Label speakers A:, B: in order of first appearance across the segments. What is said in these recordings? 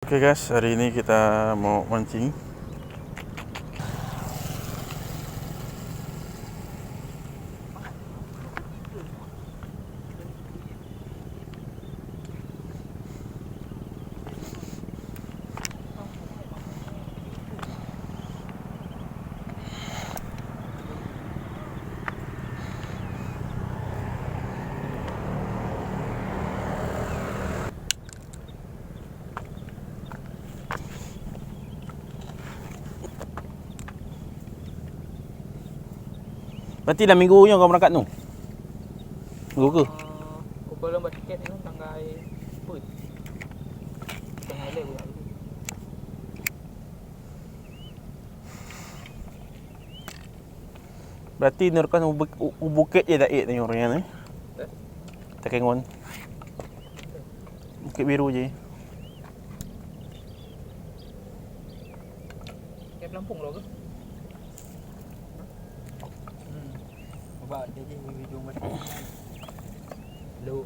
A: Oke guys, hari ini kita mau mancing. Berarti dah minggu ni kau berangkat tu? Minggu ke?
B: Kau belum buat tiket ni tanggal apa? Tanggal 11 bulan.
A: Berarti nerkan bukit je tak ni orangnya ni. Takengon. Bukit Biru je.
B: Kat Lampung lo ke? Buat dia je video macam low.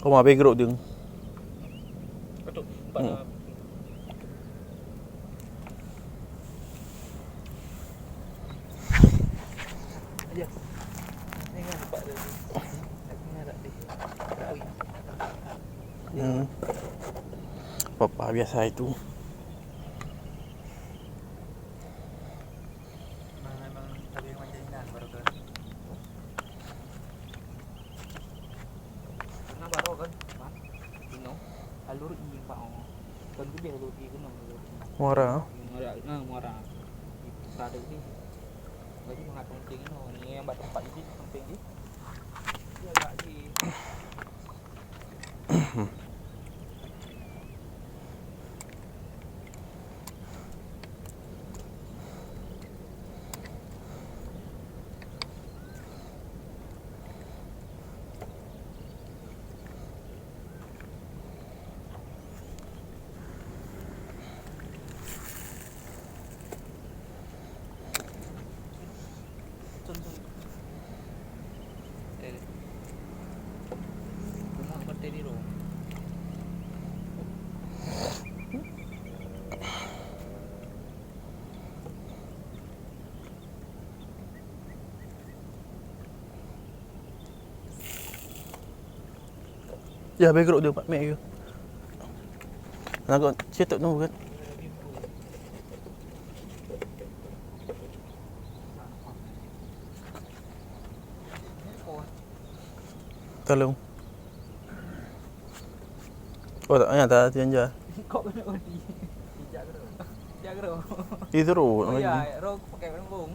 A: Kau mau bergeruk tu.
B: Betul. Pada ya. Tengok nampak dia. Tengok tak dia.
A: Apa biasa itu.
B: Memang tapi macam ni baru kan. Karena baru kan. Tino. Alur I pak. Kan tu dia alur I kan.
A: Muara.
B: Muara. Ada ni. Jadi mengatur penting ni yang buat tempat ni penting ni. Dia agak di
A: Ya bergeruk dia 4 mek ke. Nak cetak tu kan. Tolong. Oh tak payah tak janja.
B: kau kena odi. Tidak gerak.
A: Itu ro.
B: Oh ya, roh pakai bung.